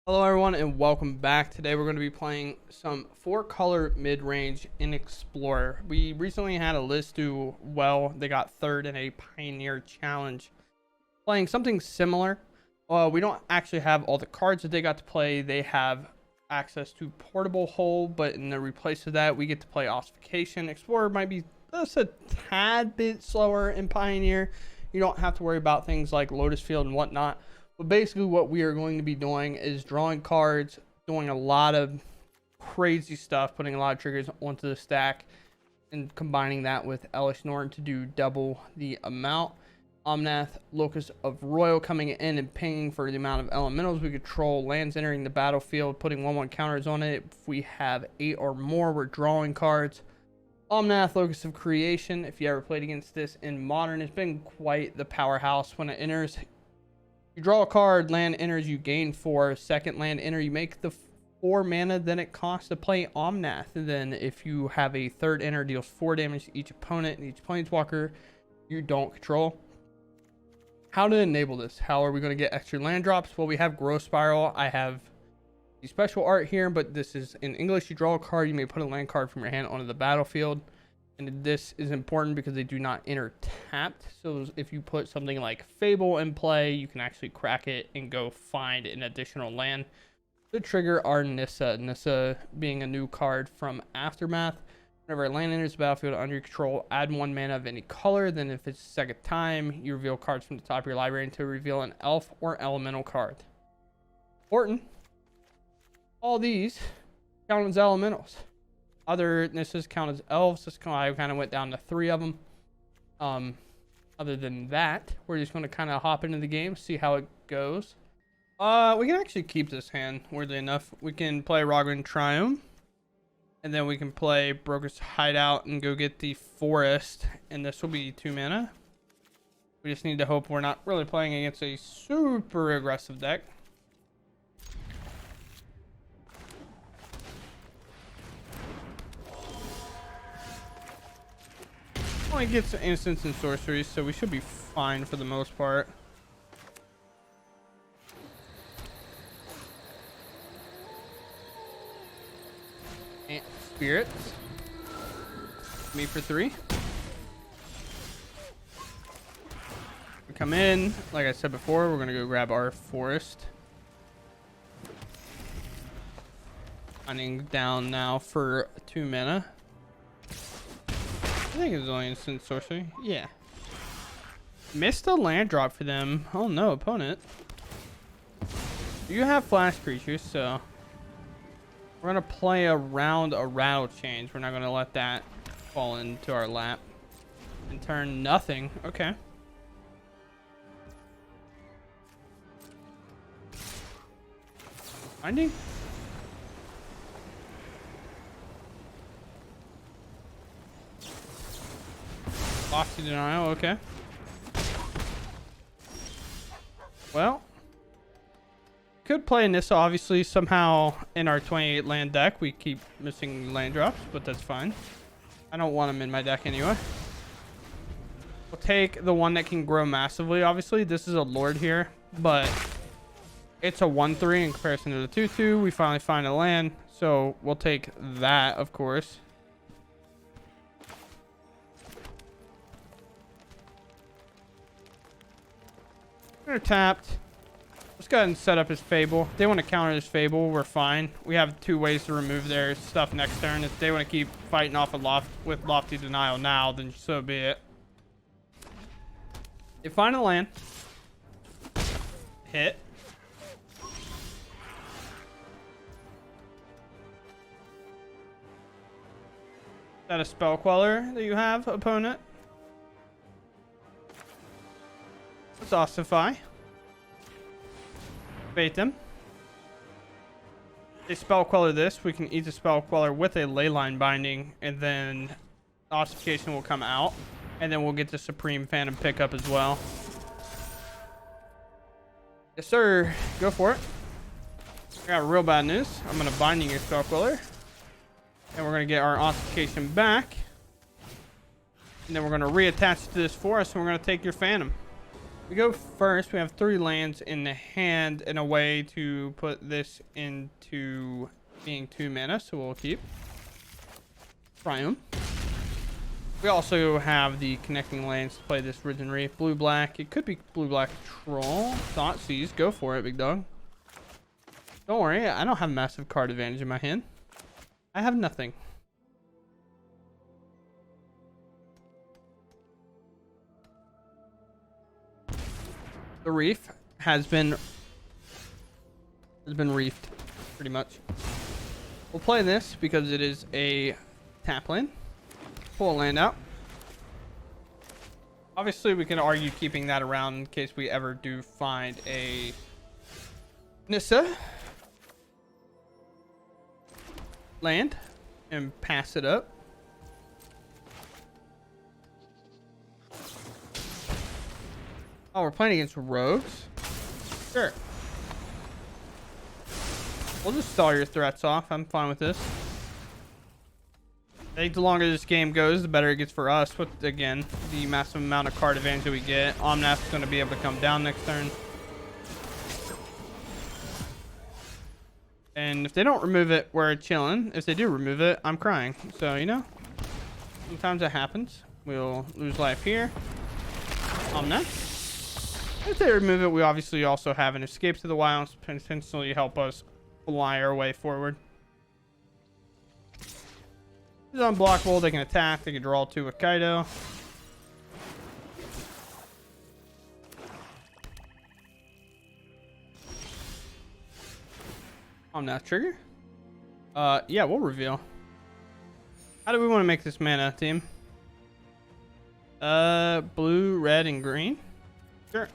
Hello everyone and welcome back. Today we're going to be playing some 4-color mid-range in Explorer. We recently had a list do well. They got third in a Pioneer Challenge. Playing something similar. We don't actually have all the cards that they got to play. They have access to Portable Hole, but in the replace of that, we get to play Ossification. Explorer might be just a tad bit slower in Pioneer. You don't have to worry about things like Lotus Field and whatnot. But basically what we are going to be doing is drawing cards, doing a lot of crazy stuff, putting a lot of triggers onto the stack, and combining that with Elish Norton to do double the amount. Omnath, Locus of Royal coming in and paying for the amount of elementals we control, lands entering the battlefield, putting 1/1 counters on it. If we have 8 or more, we're drawing cards. Omnath, Locus of Creation, if you ever played against this in Modern, it's been quite the powerhouse. When it enters, you draw a card, land enters, you gain 4. Second land enter, you make the 4 mana then it costs to play Omnath. And then if you have a third enter, deals 4 damage to each opponent and each planeswalker you don't control. How to enable this? How are we going to get extra land drops? Well, we have Growth Spiral. I have the special art here, but this is in English. You draw a card, you may put a land card from your hand onto the battlefield. And this is important because they do not enter tapped. So if you put something like Fable in play, you can actually crack it and go find an additional land to trigger our Nissa. Nissa being a new card from Aftermath. Whenever a land enters the battlefield under your control, add 1 mana of any color. Then if it's the second time, you reveal cards from the top of your library until reveal an elf or elemental card. Important. All these count as elementals. Other Nissas count as elves. I kind of went down to 3 of them. Other than that, we're just going to kind of hop into the game, see how it goes. We can actually keep this hand, weirdly enough. We can play Raglan Triumph. And then we can play Broker's Hideout and go get the Forest. And this will be 2 mana. We just need to hope we're not really playing against a super aggressive deck. Only gets instants and sorceries, so we should be fine for the most part. And spirits. Me for 3. We come in, like I said before, we're gonna go grab our forest. Hunting down now for 2 mana. I think it was only instant sorcery. Yeah. Missed a land drop for them. Oh no, opponent. You have flash creatures, so we're gonna play around a rattle change. We're not gonna let that fall into our lap. And turn nothing. Okay. Finding? Lofty Denial, okay. Well, could play Nissa, obviously. Somehow in our 28 land deck we keep missing land drops, but that's fine. I don't want them in my deck anyway. We'll take the one that can grow massively. Obviously this is a lord here, but it's a 1/3 in comparison to the 2/2. We finally find a land, so we'll take that, of course. They're tapped. Let's go ahead and set up his Fable. If they want to counter his Fable, we're fine. We have 2 ways to remove their stuff next turn. If they want to keep fighting off with Lofty Denial now, then so be it. They find a land. Hit. Is that a spell queller that you have, opponent? Let's ossify. Bait them. They spell queller this. We can eat the spell queller with a Leyline Binding, and then ossification will come out, and then we'll get the Supreme Phantom pickup as well. Yes, sir. Go for it. I got real bad news. I'm gonna binding your spell queller, and we're gonna get our ossification back, and then we're gonna reattach to this forest, and we're gonna take your Phantom. We go first. We have 3 lands in the hand and a way to put this into being 2 mana, so we'll keep Triumph. We also have the connecting lands to play this Ridge and Reef. Blue-black. It could be blue-black Troll. Thoughtseize. Go for it, big dog. Don't worry. I don't have massive card advantage in my hand. I have nothing. The Reef has been reefed, pretty much. We'll play this because it is a tap land. Pull a land out. Obviously, we can argue keeping that around in case we ever do find a Nissa land and pass it up. Oh, we're playing against rogues? Sure. We'll just stall your threats off. I'm fine with this. I think the longer this game goes, the better it gets for us. But again, the massive amount of card advantage that we get. Omnath's going to be able to come down next turn. And if they don't remove it, we're chilling. If they do remove it, I'm crying. So, you know, sometimes that happens. We'll lose life here. Omnath. If they remove it, we obviously also have an Escape to the Wilds to potentially help us fly our way forward. It's unblockable. They can attack. They can draw 2 with Kaido. On that trigger. Yeah, we'll reveal. How do we want to make this mana, team? Blue, red, and green. Sure.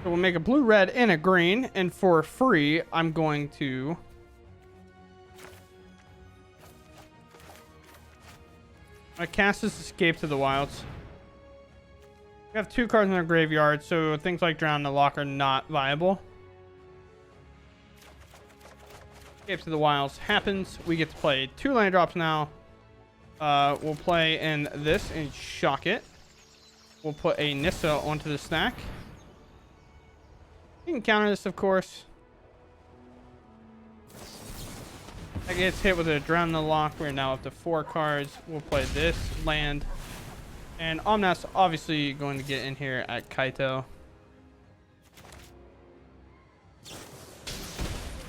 So we'll make a blue, red, and a green, and for free, I'm going to cast this Escape to the Wilds. We have 2 cards in our graveyard, so things like Drown in the Lock are not viable. Escape to the Wilds happens. We get to play 2 land drops now. We'll play in this and shock it. We'll put a Nissa onto the stack. You can counter this, of course. That gets hit with a Drown in the Lock. We're now up to 4 cards. We'll play this land. And Omnath's obviously going to get in here at Kaito.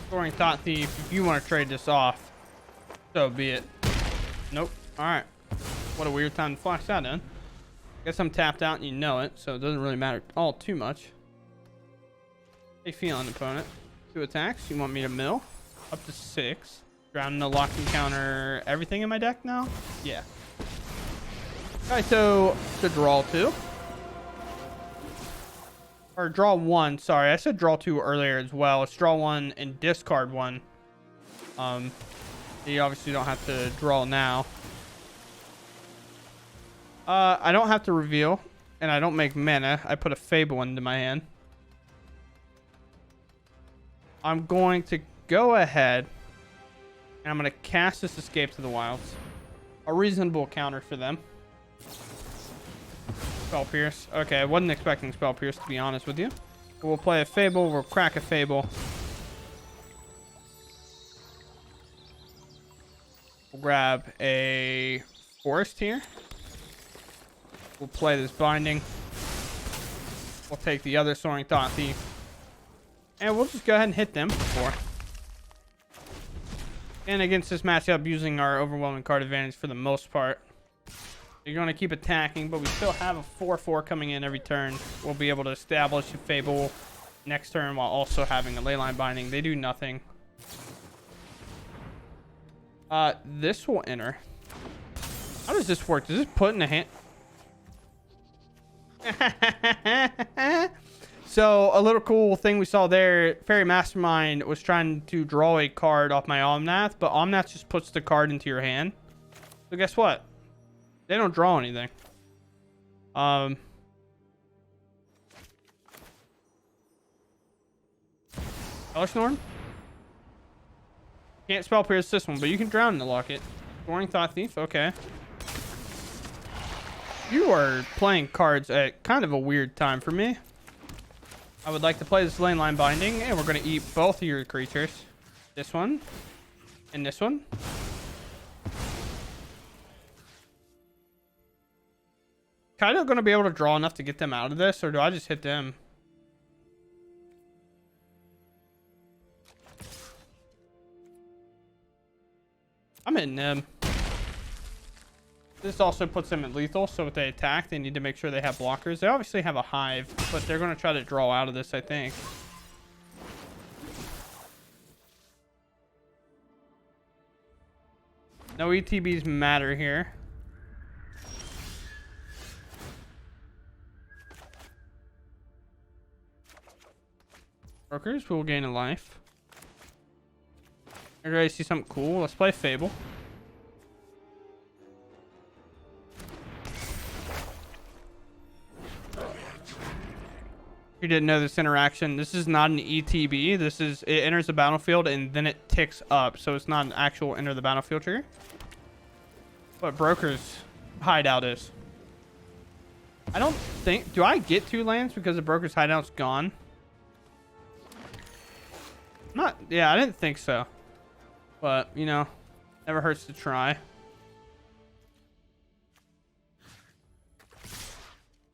Scoring Thought Thief. If you want to trade this off, so be it. Nope. Alright. What a weird time to flash that in. Guess I'm tapped out and you know it, so it doesn't really matter all too much. Hey, feeling opponent. 2 attacks. You want me to mill? Up to 6. Drown in the Lock and counter everything in my deck now? Yeah. Kaito to draw 2. Or draw 1. Sorry, I said draw 2 earlier as well. It's draw 1 and discard 1. You obviously don't have to draw now. I don't have to reveal, and I don't make mana. I put a Fable into my hand. I'm going to go ahead, and I'm going to cast this Escape to the Wilds. A reasonable counter for them. Spell Pierce. Okay, I wasn't expecting Spell Pierce, to be honest with you. We'll play a Fable. We'll crack a Fable. We'll grab a Forest here. We'll play this Binding. We'll take the other Soaring Thought Thief. And we'll just go ahead and hit them for 4. And against this matchup, using our overwhelming card advantage for the most part. You're going to keep attacking, but we still have a 4/4 coming in every turn. We'll be able to establish a Fable next turn while also having a Leyline Binding. They do nothing. This will enter. How does this work? Does this put in the hand? So, a little cool thing we saw there, Fairy Mastermind was trying to draw a card off my Omnath, but Omnath just puts the card into your hand. So, guess what? They don't draw anything. Elishnorn? Can't Spell Pierce this one, but you can Drown in the Locket. Scoring Thought Thief, okay. You are playing cards at kind of a weird time for me. I would like to play this lane line binding, and we're going to eat both of your creatures. This one and this one. Kind of going to be able to draw enough to get them out of this, or do I just hit them? I'm hitting them. This also puts them at lethal, so if they attack, they need to make sure they have blockers. They obviously have a hive, but they're going to try to draw out of this, I think. No ETBs matter here. Brokers will gain a life. Everybody see something cool? Let's play Fable. You didn't know this interaction. This is not an ETB. This is, it enters the battlefield and then it ticks up. So it's not an actual enter the battlefield trigger. What Broker's hideout is. I don't think, do I get 2 lands because the Broker's hideout's gone? Not, yeah, I didn't think so. But, you know, never hurts to try.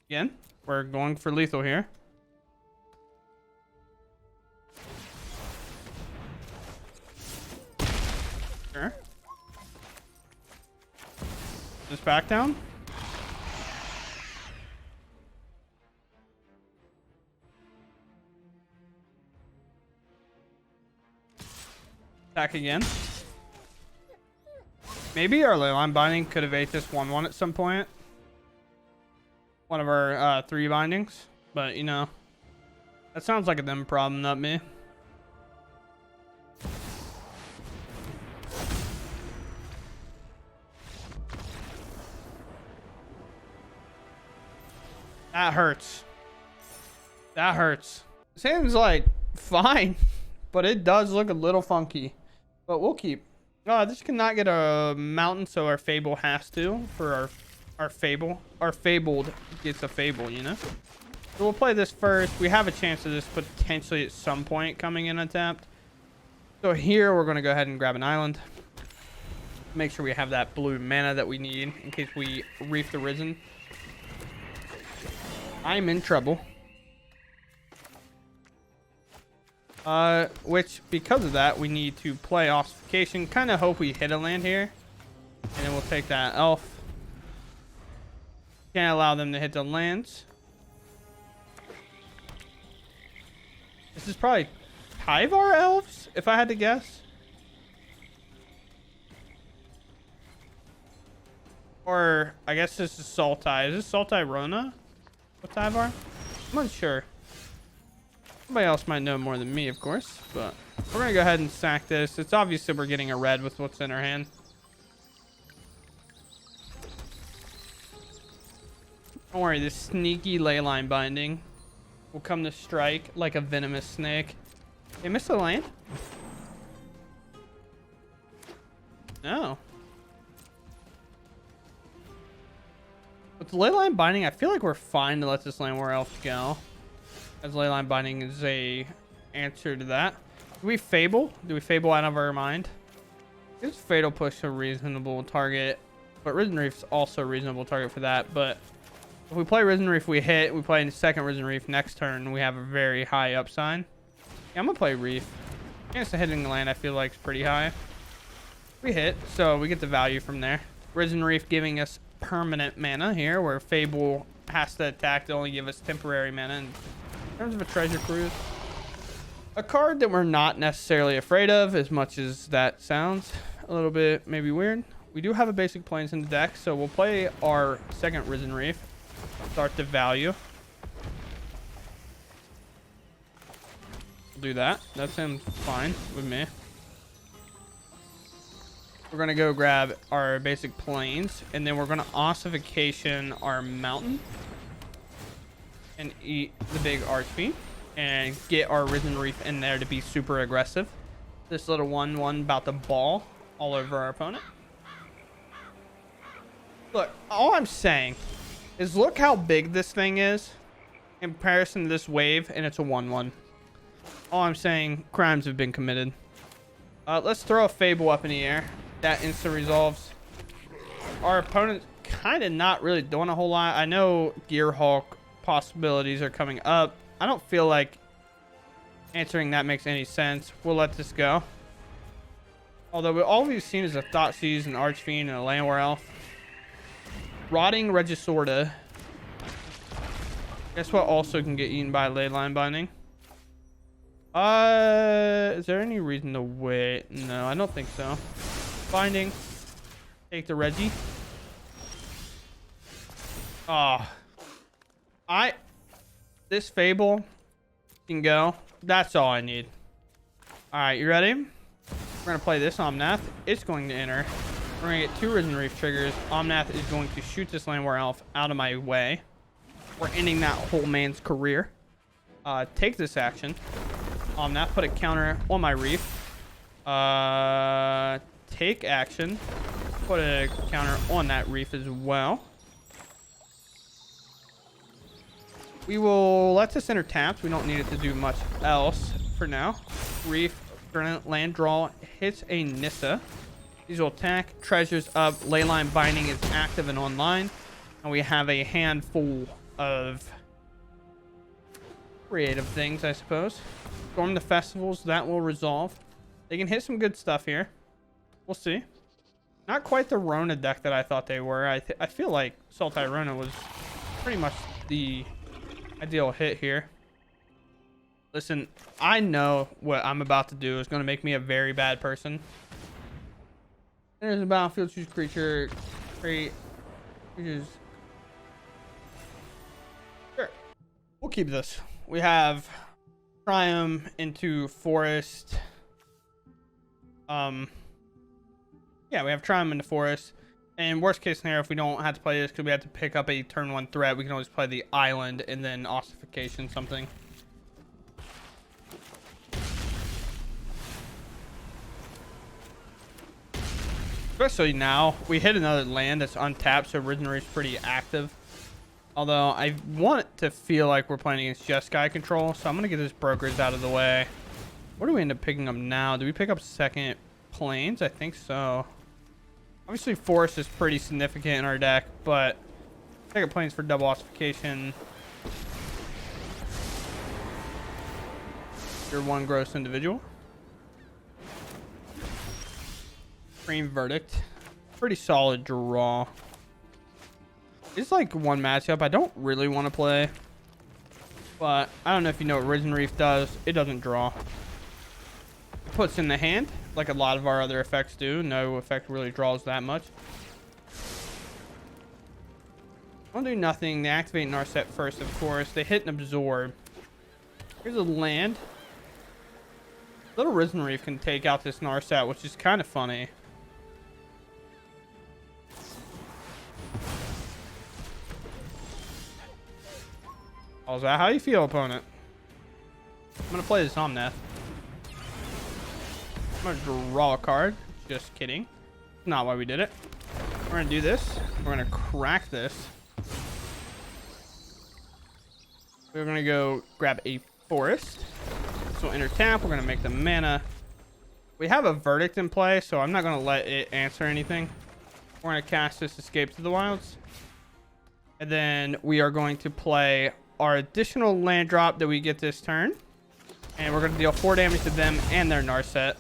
Again, we're going for lethal here. Sure. Just back down. Attack again. Maybe our leyline binding could have ate this 1/1 at some point. One of our 3 bindings. But, you know, that sounds like a them problem, not me. That hurts. That hurts. Seems like fine, but it does look a little funky. But we'll keep. This cannot get a mountain, so our Fable has to for our Fable. Our Fabled gets a Fable, you know? So we'll play this first. We have a chance of this potentially at some point coming in untapped. So here we're going to go ahead and grab an island. Make sure we have that blue mana that we need in case we reef the Risen. I'm in trouble. Which, because of that, we need to play Ossification. Kind of hope we hit a land here. And then we'll take that elf. Can't allow them to hit the lands. This is probably Tyvar elves, if I had to guess. Or, I guess this is Sultai. Is this Sultai Rona? With Tyvar? I'm unsure. Somebody else might know more than me, of course, but we're going to go ahead and sack this. It's obvious that we're getting a red with what's in our hand. Don't worry, this sneaky leyline binding will come to strike like a venomous snake. They missed the land? No. With the leyline binding, I feel like we're fine to let this land where elf go. As leyline binding is a answer to that. Do we Fable? Do we Fable out of our mind? This Fatal Push a reasonable target, but Risen Reef's also a reasonable target for that. But if we play Risen Reef, we hit. We play in the second Risen Reef next turn. We have a very high upside. Yeah, I'm gonna play Reef. Chance of hitting the land, I feel like, is pretty high. We hit, so we get the value from there. Risen Reef giving us permanent mana here, where Fable has to attack to only give us temporary mana. And in terms of a Treasure Cruise, a card that we're not necessarily afraid of, as much as that sounds a little bit maybe weird. We do have a basic Plains in the deck, so we'll play our second Risen Reef. Start to value. We'll do that. That sounds fine with me. We're going to go grab our basic Plains, and then we're going to Ossification our Mountain. And eat the big Archfiend and get our Risen Reef in there to be super aggressive. This little 1/1 about to ball all over our opponent. Look, all I'm saying is look how big this thing is in comparison to this wave, and it's a 1/1. All I'm saying, crimes have been committed. Let's throw a Fable up in the air. That instant resolves. Our opponent kind of not really doing a whole lot. I know Gearhulk possibilities are coming up. I don't feel like answering that makes any sense. We'll let this go. Although all we've seen is a Thoughtseize, an Archfiend, and a Landwehr Elf. Rotting Regisorta. Guess what also can get eaten by Leyline Binding? Is there any reason to wait? No, I don't think so. Binding. Take the Reggie. This Fable can go. That's all I need. Alright, you ready? We're going to play this Omnath. It's going to enter. We're going to get 2 Risen Reef triggers. Omnath is going to shoot this Landwehr Elf out of my way. We're ending that whole man's career. Take this action. Omnath, put a counter on my Reef. Take action. Put a counter on that Reef as well. We will let this enter tapped. We don't need it to do much else for now. Reef, land draw, hits a Nissa. These will attack. Treasures up. Leyline Binding is active and online. And we have a handful of creative things, I suppose. Storm the Festivals. That will resolve. They can hit some good stuff here. We'll see. Not quite the Rona deck that I thought they were. I feel like Sultai Rona was pretty much the ideal hit here. Listen, I know what I'm about to do is going to make me a very bad person. There's a battlefield, choose creature, create creatures. Sure. We'll keep this. We have Triumph into Forest. Yeah, we have Triumph into Forest. And worst case scenario, if we don't have to play this because we have to pick up a turn 1 threat, we can always play the Island and then Ossification something. Especially now, we hit another land that's untapped, so Risen Reef's pretty active. Although I want it to feel like we're playing against just Sky Control, so I'm going to get this Brokers out of the way. What do we end up picking up now? Do we pick up second Plains? I think so. Obviously, Forest is pretty significant in our deck, but second Plains for double ossification. You're 1 gross individual. Supreme Verdict. Pretty solid draw. It's like one matchup I don't really want to play. But I don't know if you know what Risen Reef does. It doesn't draw. It puts in the hand, like a lot of our other effects do. No effect really draws that much. I'll do nothing. They activate Narset first, of course. They hit and absorb. Here's a land. Little Risen Reef can take out this Narset, which is kind of funny. How's that? How you feel, opponent? I'm going to play this Omnath. I'm going to draw a card. Just kidding. Not why we did it. We're going to do this. We're going to crack this. We're going to go grab a Forest. So enter tap. We're going to make the mana. We have a Verdict in play, so I'm not going to let it answer anything. We're going to cast this Escape to the Wilds. And then we are going to play our additional land drop that we get this turn. And we're going to deal 4 damage to them and their Narset.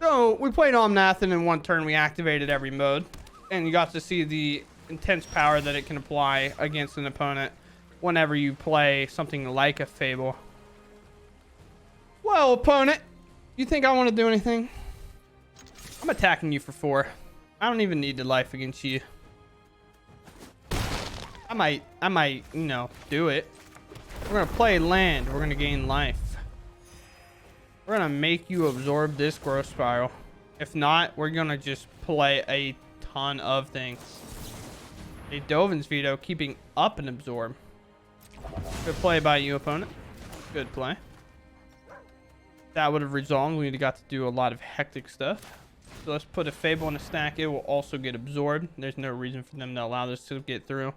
So we played Omnath, and in 1 turn we activated every mode. And you got to see the intense power that it can apply against an opponent whenever you play something like a Fable. Well, opponent, you think I want to do anything? I'm attacking you for 4. I don't even need to life against you. I might, you know, do it. We're going to play land. We're going to gain life. We're going to make you absorb this Growth Spiral. If not, we're going to just play a ton of things. A Dovin's Veto, keeping up an absorb. Good play by you, opponent. Good play. That would have resolved. We would have got to do a lot of hectic stuff. So let's put a Fable in a stack. It will also get absorbed. There's no reason for them to allow this to get through.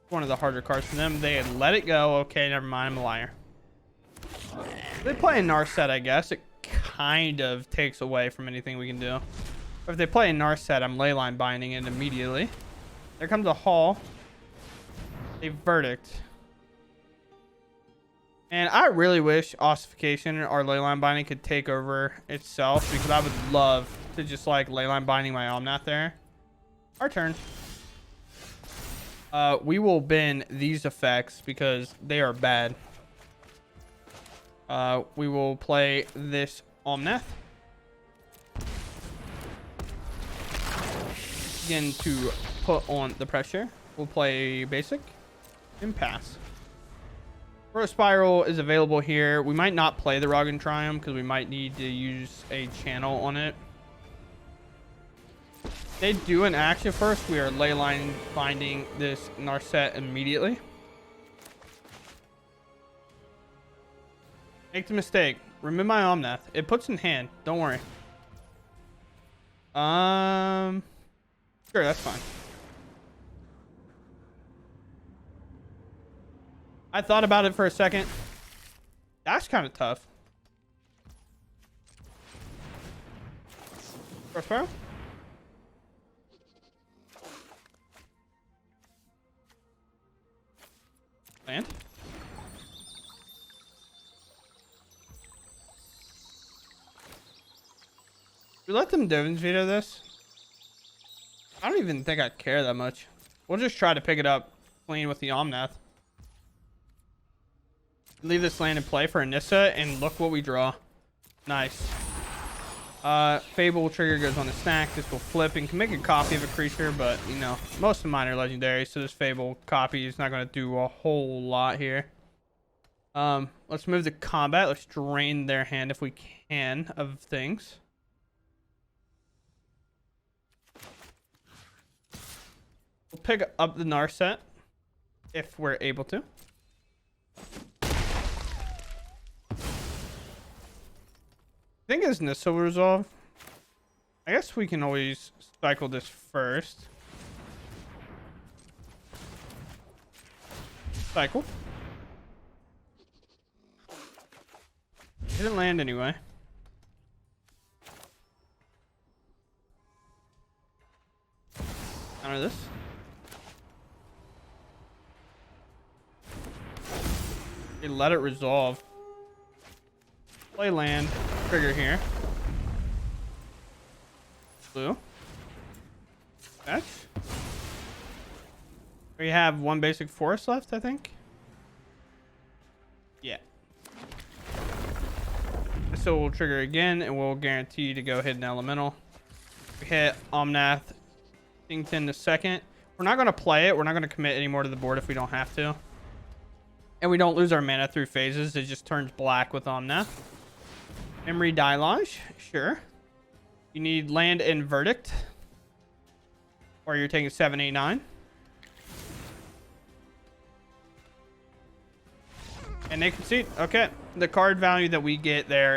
One of the harder cards for them. They had let it go. Okay, never mind. I'm a liar. They play a Narset, I guess. It kind of takes away from anything we can do. But if they play a Narset, I'm leyline binding it immediately. There comes a Hall. A Verdict. And I really wish Ossification or Leyline Binding could take over itself, because I would love to just like Leyline Binding my Omnath there. Our turn. We will bin these effects because they are bad. We will play this Omnath. Again, to put on the pressure, we'll play basic and pass. Growth Spiral is available here. We might not play the Roggen Triumph because we might need to use a channel on it. They do an action first. We are leyline binding this Narset immediately. Make the mistake. Remove my Omnath. It puts in hand. Don't worry. Sure, that's fine. I thought about it for a second. That's kind of tough. Growth Spiral? Land. We let them Divins veto this. I don't even think I care that much. We'll just try to pick it up clean with the Omnath. Leave this land in play for Anissa, and look what we draw. Nice. Fable trigger goes on the stack. This will flip and can make a copy of a creature, but you know, most of mine are legendary, so this Fable copy is not going to do a whole lot here. Let's move to combat. Let's drain their hand if we can of things. We'll pick up the Narset if we're able to. I think it's Nissa will resolve. I guess we can always cycle this first. Cycle. Didn't land anyway. Counter this. Okay, let it resolve. Play land. Trigger here. Blue. Fetch. We have one basic forest left, I think. Yeah. So we'll trigger again, and we'll guarantee to go hit an elemental. We hit Omnath Stington the second. We're not going to play it. We're not going to commit any more to the board if we don't have to. And we don't lose our mana through phases. It just turns black with Omnath. Memory Dialogue, sure. You need land and Verdict. Or you're taking 7, 8, 9. And they concede. Okay. The card value that we get there